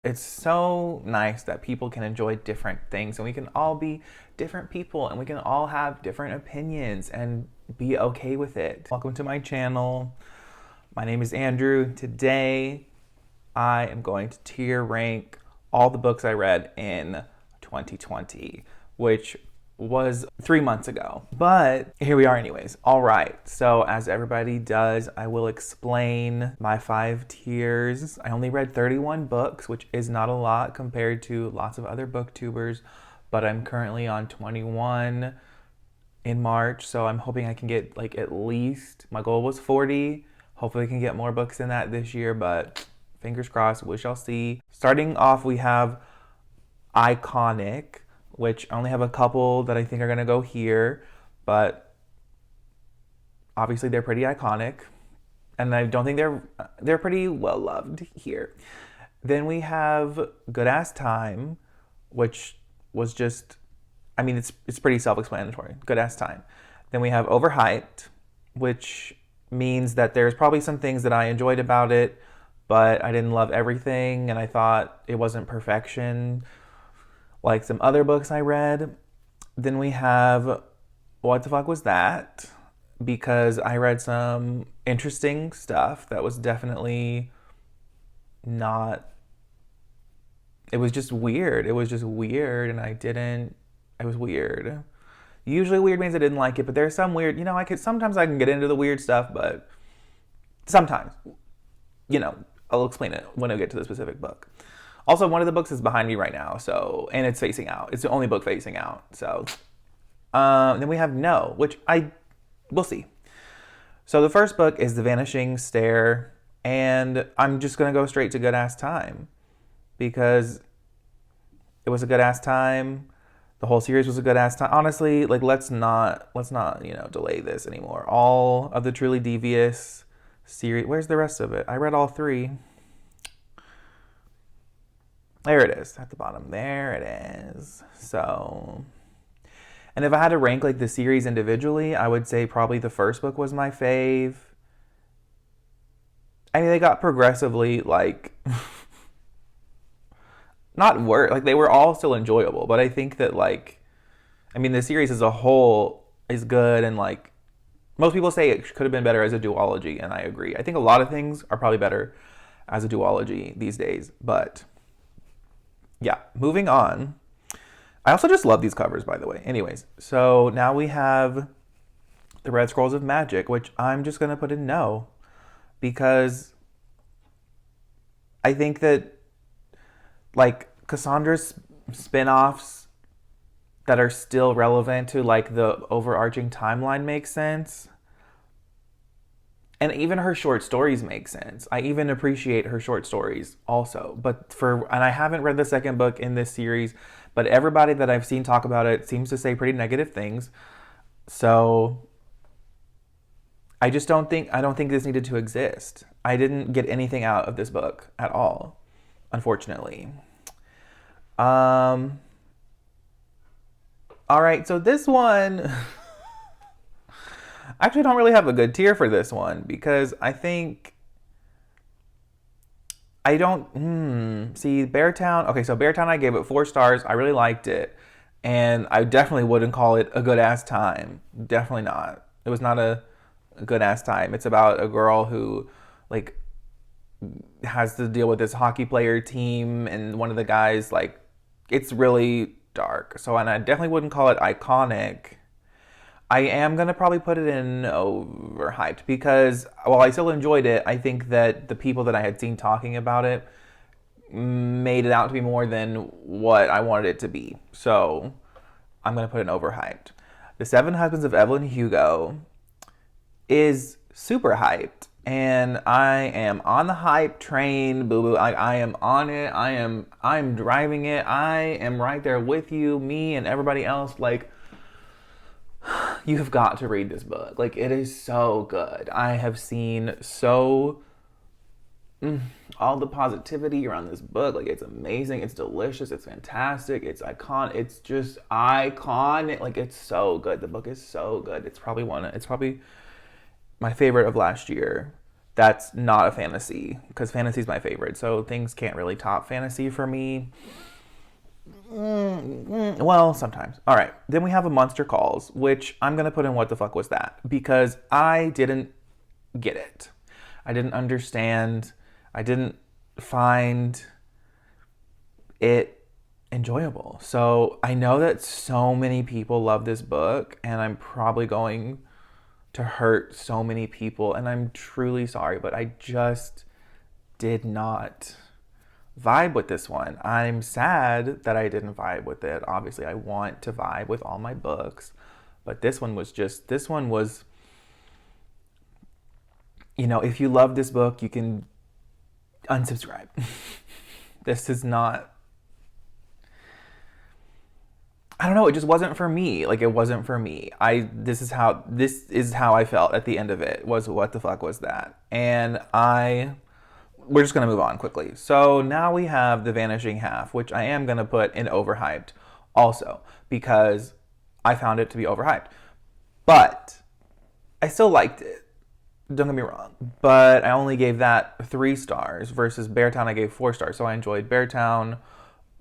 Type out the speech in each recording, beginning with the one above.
It's so nice that people can enjoy different things and we can all be different people and we can all have different opinions and be okay with it. Welcome to my channel. My name is Andrew. Today I am going to tier rank all the books I read in 2020, which was 3 months ago. But here we are anyways. All right, so as everybody does, I will explain my 5 tiers. I only read 31 books, which is not a lot compared to lots of other booktubers, but I'm currently on 21 in March, so I'm hoping I can get like at least, my goal was 40. Hopefully I can get more books than that this year, but fingers crossed, we shall see. Starting off, we have Iconic, which I only have a couple that I think are gonna go here, but obviously they're pretty iconic, and I don't think they're pretty well loved here. Then we have Good Ass Time, which was just, I mean, it's pretty self-explanatory. Good Ass Time. Then we have Overhyped, which means that there's probably some things that I enjoyed about it, but I didn't love everything, and I thought it wasn't perfection like some other books I read. Then we have What the Fuck Was That? Because I read some interesting stuff that was definitely not, it was just weird. It was just weird, and it was weird. Usually weird means I didn't like it, but there's some weird, sometimes I can get into the weird stuff, but sometimes, I'll explain it when I get to the specific book. Also, one of the books is behind me right now, and it's facing out. It's the only book facing out. So, then we have No, which we'll see. So the first book is The Vanishing Stare, and I'm just gonna go straight to Good Ass Time because it was a good ass time. The whole series was a good ass time. Honestly, like let's not delay this anymore. All of the Truly Devious series. Where's the rest of it? I read all 3. There it is at the bottom. There it is. So, and if I had to rank like the series individually, I would say probably the first book was my fave. I mean, they got progressively like not worse. Like they were all still enjoyable, but I think that the series as a whole is good, and like most people say it could have been better as a duology, and I agree. I think a lot of things are probably better as a duology these days, but yeah, moving on. I also just love these covers, by the way. Anyways, so now we have the Red Scrolls of Magic, which I'm just going to put in no, because I think that like Cassandra's spin-offs that are still relevant to like the overarching timeline make sense. And even her short stories make sense. I even appreciate her short stories also. And I haven't read the second book in this series, but everybody that I've seen talk about it seems to say pretty negative things. So I don't think this needed to exist. I didn't get anything out of this book at all, unfortunately. All right, so this one I actually don't really have a good tier for this one because I think I don't see Beartown. Okay, so Beartown I gave it 4 stars. I really liked it, and I definitely wouldn't call it a good ass time. Definitely not. It was not a good ass time. It's about a girl who like has to deal with this hockey player team, and one of the guys it's really dark. So, and I definitely wouldn't call it iconic. I am going to probably put it in overhyped because while I still enjoyed it, I think that the people that I had seen talking about it made it out to be more than what I wanted it to be. So I'm going to put it in overhyped. The Seven Husbands of Evelyn Hugo is super hyped, and I am on the hype train, boo-boo. I am on it. I'm driving it. I am right there with you, me and everybody else. You have got to read this book. It is so good. I have seen all the positivity around this book. It's amazing. It's delicious. It's fantastic. It's iconic. It's just iconic. It's so good. The book is so good. It's probably my favorite of last year that's not a fantasy, because fantasy is my favorite. So things can't really top fantasy for me. Well, sometimes. All right. Then we have A Monster Calls, which I'm going to put in what the fuck was that? Because I didn't get it. I didn't understand. I didn't find it enjoyable. So I know that so many people love this book, and I'm probably going to hurt so many people, and I'm truly sorry, but I just did not vibe with this one. I'm sad that I didn't vibe with it. Obviously, I want to vibe with all my books, but this one was, you know, if you love this book, you can unsubscribe. This is not, I don't know, it just wasn't for me. Like, it wasn't for me. This is how I felt at the end of it, was what the fuck was that? And we're just going to move on quickly. So now we have The Vanishing Half, which I am going to put in overhyped also, because I found it to be overhyped. But I still liked it. Don't get me wrong. But I only gave that 3 stars versus Beartown I gave 4 stars. So I enjoyed Beartown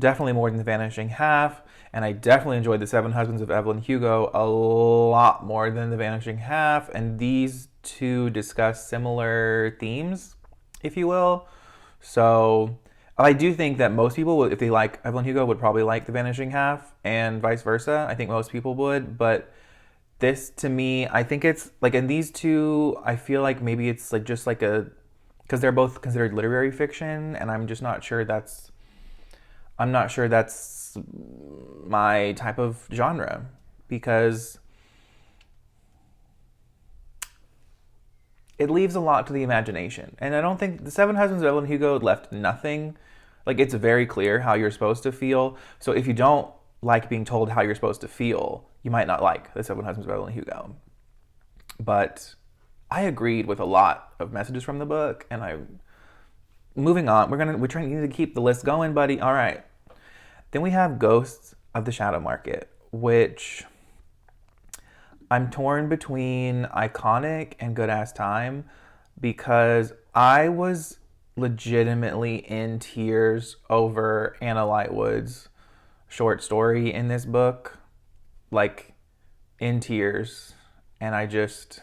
definitely more than The Vanishing Half. And I definitely enjoyed The Seven Husbands of Evelyn Hugo a lot more than The Vanishing Half. And these two discuss similar themes, if you will. So I do think that most people, if they like Evelyn Hugo, would probably like The Vanishing Half, and vice versa. I think most people would. But this, to me, I think it's like, in these two, I feel like maybe it's like just like because they're both considered literary fiction, and I'm not sure that's my type of genre, because it leaves a lot to the imagination. And I don't think The Seven Husbands of Evelyn Hugo left nothing. Like, it's very clear how you're supposed to feel. So if you don't like being told how you're supposed to feel, you might not like The Seven Husbands of Evelyn Hugo. But I agreed with a lot of messages from the book, and moving on. We're trying to keep the list going, buddy. All right. Then we have Ghosts of the Shadow Market, which I'm torn between iconic and good ass time, because I was legitimately in tears over Anna Lightwood's short story in this book, like in tears, and I just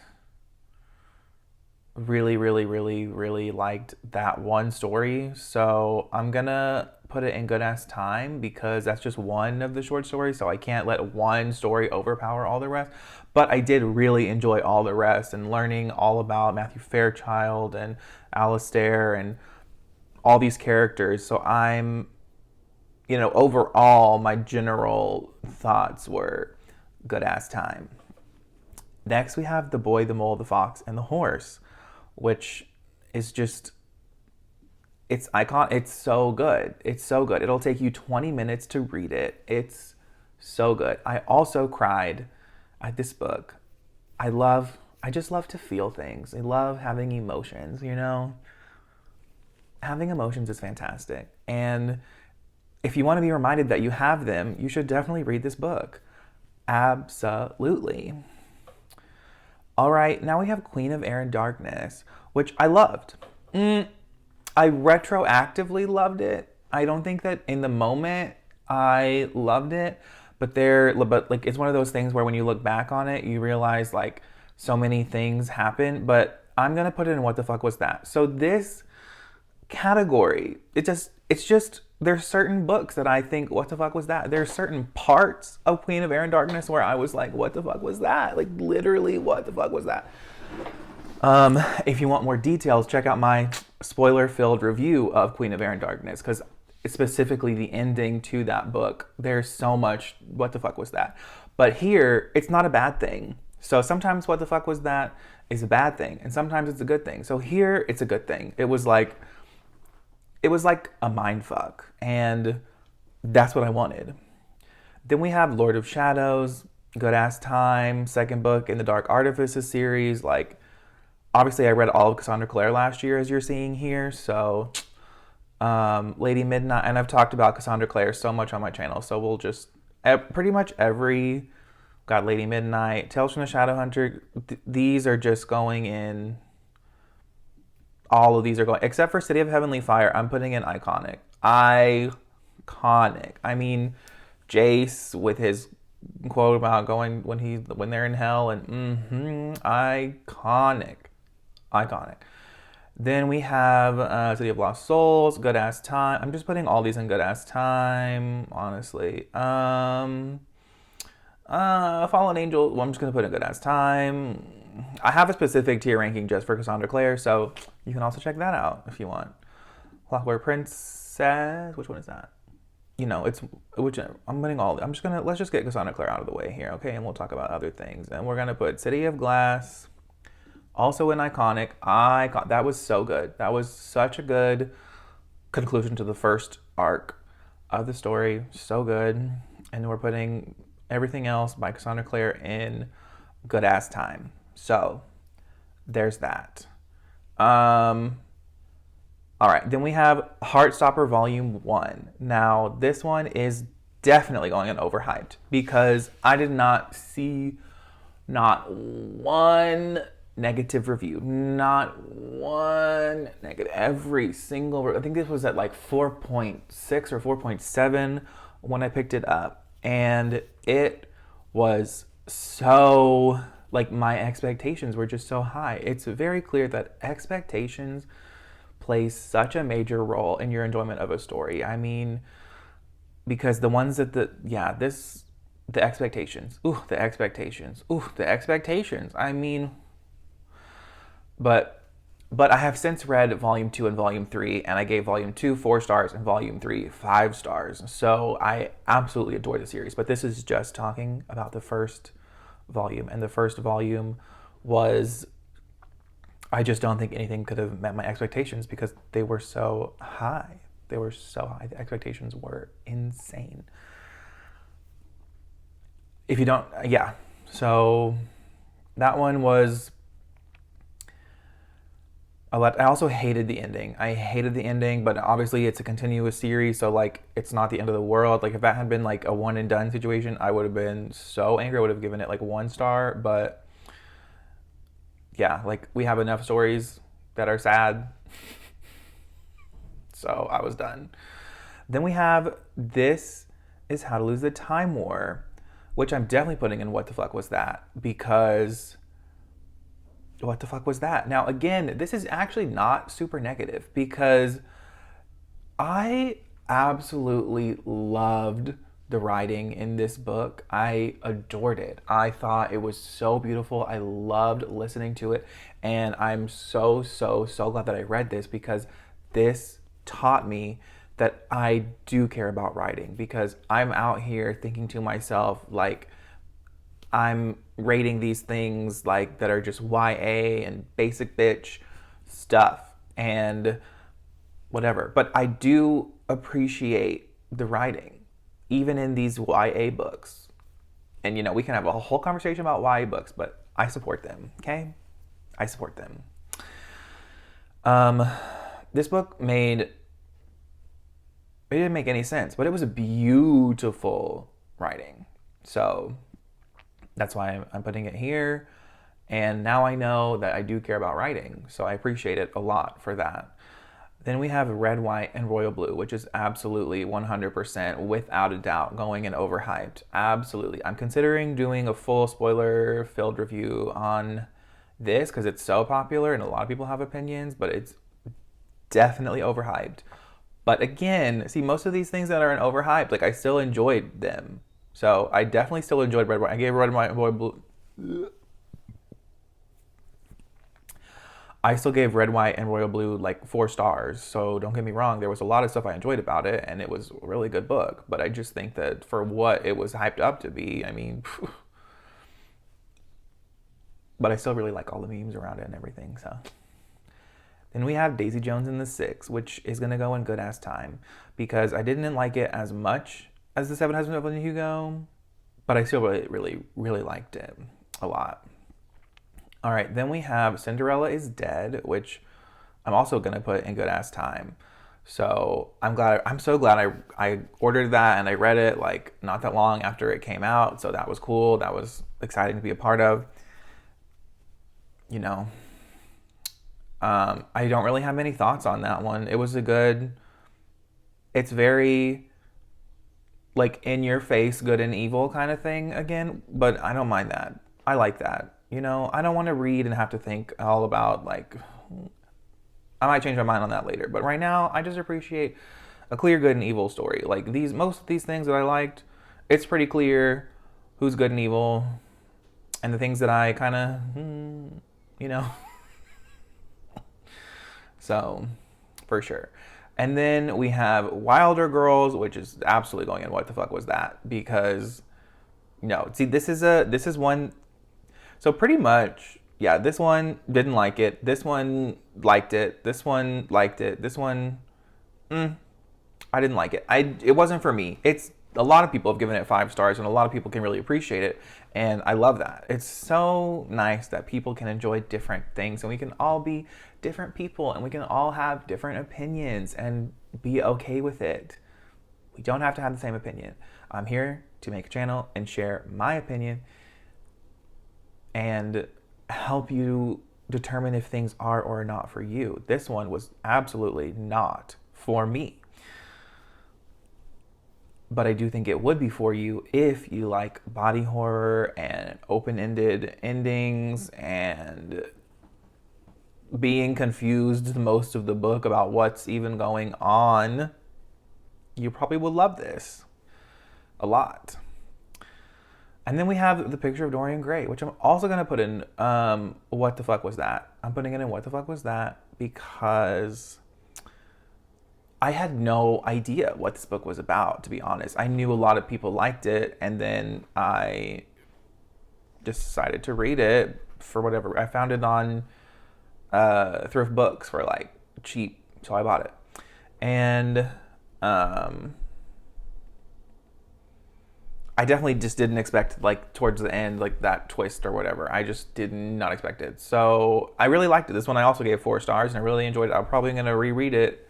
really, really, really, really liked that one story. So I'm gonna put it in good ass time, because that's just one of the short stories, so I can't let one story overpower all the rest. But I did really enjoy all the rest, and learning all about Matthew Fairchild and Alistair and all these characters. So I'm, overall, my general thoughts were good ass time. Next, we have The Boy, the Mole, the Fox, and the Horse, which is just, it's icon. It's so good. It's so good. It'll take you 20 minutes to read it. It's so good. I also cried at this book. I just love to feel things. I love having emotions, Having emotions is fantastic. And if you want to be reminded that you have them, you should definitely read this book. Absolutely. All right, now we have Queen of Air and Darkness, which I loved. I retroactively loved it. I don't think that in the moment I loved it, but it's one of those things where when you look back on it, you realize like so many things happen. But I'm gonna put it in what the fuck was that? So this category, it's just there's certain books that I think, what the fuck was that? There's certain parts of Queen of Air and Darkness where I was like, what the fuck was that? Like, literally, what the fuck was that? If you want more details, check out my spoiler-filled review of Queen of Air and Darkness, because specifically the ending to that book, there's so much, what the fuck was that? But here, it's not a bad thing. So sometimes what the fuck was that is a bad thing, and sometimes it's a good thing. So here, it's a good thing. It was like a mind fuck, and that's what I wanted. Then we have Lord of Shadows, good ass time, second book in the Dark Artifices series. Like, obviously I read all of Cassandra Clare last year, as you're seeing here, so Lady Midnight, and I've talked about Cassandra Clare so much on my channel, so we'll just, pretty much got Lady Midnight, Tales from the Shadowhunter, these are just going in All of these are going, except for City of Heavenly Fire, I'm putting in iconic. Iconic. I mean, Jace with his quote about going when they're in hell, and iconic. Iconic. Then we have City of Lost Souls, Good Ass Time. I'm just putting all these in Good Ass Time, honestly. Fallen Angel, well, I'm just going to put in Good Ass Time. I have a specific tier ranking just for Cassandra Clare, so you can also check that out if you want. Clockwork Princess, which one is that? You know, it's which I'm putting all. Let's just get Cassandra Clare out of the way here, okay? And we'll talk about other things. And we're gonna put City of Glass, also an iconic. That was so good. That was such a good conclusion to the first arc of the story. So good. And we're putting everything else by Cassandra Clare in Good Ass Time. So there's that. All right, then we have Heartstopper Volume 1. Now, this one is definitely going in overhyped because I did not see not one negative review. Not one negative. Every single, I think this was at like 4.6 or 4.7 when I picked it up. And it was so, like, my expectations were just so high. It's very clear that expectations plays such a major role in your enjoyment of a story. I mean, because the ones that the expectations. The expectations. I mean, but I have since read Volume 2 and Volume 3, and I gave Volume 2 4 stars and Volume 3 5 stars. So I absolutely adore the series. But this is just talking about the first volume, and the first volume was, I just don't think anything could have met my expectations because they were so high. They were so high. The expectations were insane. If you don't, yeah. So that one was, I also hated the ending. I hated the ending, but obviously it's a continuous series, so like it's not the end of the world. Like if that had been like a one and done situation, I would have been so angry. I would have given it like 1 star, but yeah, like we have enough stories that are sad. So I was done. Then we have This Is How to Lose the Time War, which I'm definitely putting in What the Fuck Was That? Because what the fuck was that? Now, again, this is actually not super negative because I absolutely loved the writing in this book. I adored it. I thought it was so beautiful. I loved listening to it. And I'm so glad that I read this because this taught me that I do care about writing, because I'm out here thinking to myself, like, I'm rating these things like that are just YA and basic bitch stuff and whatever. But I do appreciate the writing, even in these YA books. And, you know, we can have a whole conversation about YA books, but I support them, okay? I support them. This book it didn't make any sense, but it was a beautiful writing. So that's why I'm putting it here. And now I know that I do care about writing, so I appreciate it a lot for that. Then we have Red, White, and Royal Blue, which is absolutely 100% without a doubt going in overhyped. Absolutely. I'm considering doing a full spoiler-filled review on this because it's so popular and a lot of people have opinions, but it's definitely overhyped. But again, see, most of these things that are in overhyped, like, I still enjoyed them. So I definitely still enjoyed Red, White. I gave Red, White, and Royal Blue. I still gave Red, White, and Royal Blue like 4 stars. So don't get me wrong, there was a lot of stuff I enjoyed about it, and it was a really good book. But I just think that for what it was hyped up to be, I mean, but I still really like all the memes around it and everything. So then we have Daisy Jones and the Six, which is gonna go in Good Ass Time because I didn't like it as much as The Seven Husbands of Evelyn Hugo, but I still really liked it a lot. All right, then we have Cinderella Is Dead, which I'm also gonna put in Good Ass Time. So I'm so glad I ordered that and I read it like not that long after it came out. So that was cool. That was exciting to be a part of. You know, I don't really have many thoughts on that one. It was it's very like in your face, good and evil kind of thing again, but I don't mind that. I like that. You know, I don't want to read and have to think all about like, I might change my mind on that later, but right now I just appreciate a clear good and evil story. Like most of these things that I liked, it's pretty clear who's good and evil, and the things that I kind of, you know, so for sure. And then we have Wilder Girls, which is absolutely going in what the fuck was that? Because no, see, this is one. So pretty much, yeah, this one didn't like it. This one liked it. This one liked it. This one, I didn't like it. It wasn't for me. It's a lot of people have given it 5 stars, and a lot of people can really appreciate it, and I love that. It's so nice that people can enjoy different things, and we can all be different people, and we can all have different opinions and be okay with it. We don't have to have the same opinion. I'm here to make a channel and share my opinion and help you determine if things are or are not for you. This one was absolutely not for me. But I do think it would be for you if you like body horror and open-ended endings and being confused most of the book about what's even going on. You probably would love this a lot. And then we have the picture of Dorian Gray, which I'm also going to put in what the fuck was that? I'm putting it in what the fuck was that because I had no idea what this book was about, to be honest. I knew a lot of people liked it, and then I just decided to read it for whatever. I found it on thrift books for like cheap, so I bought it. And I definitely just didn't expect, like, towards the end, like, that twist or whatever. I just did not expect it. So I really liked it. This one I also gave 4 stars, and I really enjoyed it. I'm probably going to reread it,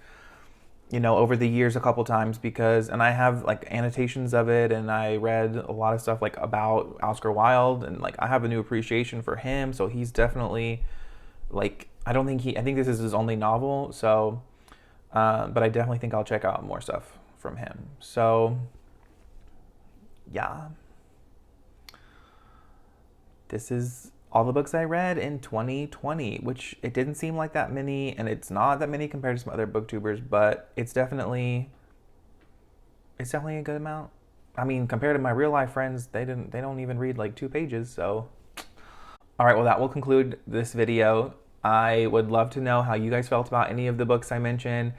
you know, over the years a couple times and I have, like, annotations of it, and I read a lot of stuff, like, about Oscar Wilde, and, like, I have a new appreciation for him, so he's definitely, like, I think this is his only novel, so, but I definitely think I'll check out more stuff from him. So yeah, this is all the books I read in 2020, which it didn't seem like that many, and it's not that many compared to some other booktubers, but it's definitely a good amount. I mean, compared to my real life friends, they don't even read like 2 pages, so. All right, well, that will conclude this video. I would love to know how you guys felt about any of the books I mentioned,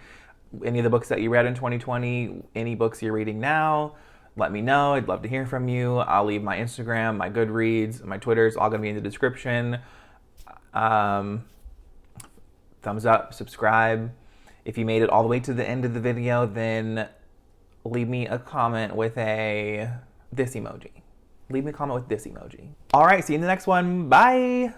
any of the books that you read in 2020, any books you're reading now. Let me know. I'd love to hear from you. I'll leave my Instagram, my Goodreads, my Twitter's all going to be in the description. Thumbs up, subscribe. If you made it all the way to the end of the video, then leave me a comment with this emoji. Leave me a comment with this emoji. All right, see you in the next one. Bye.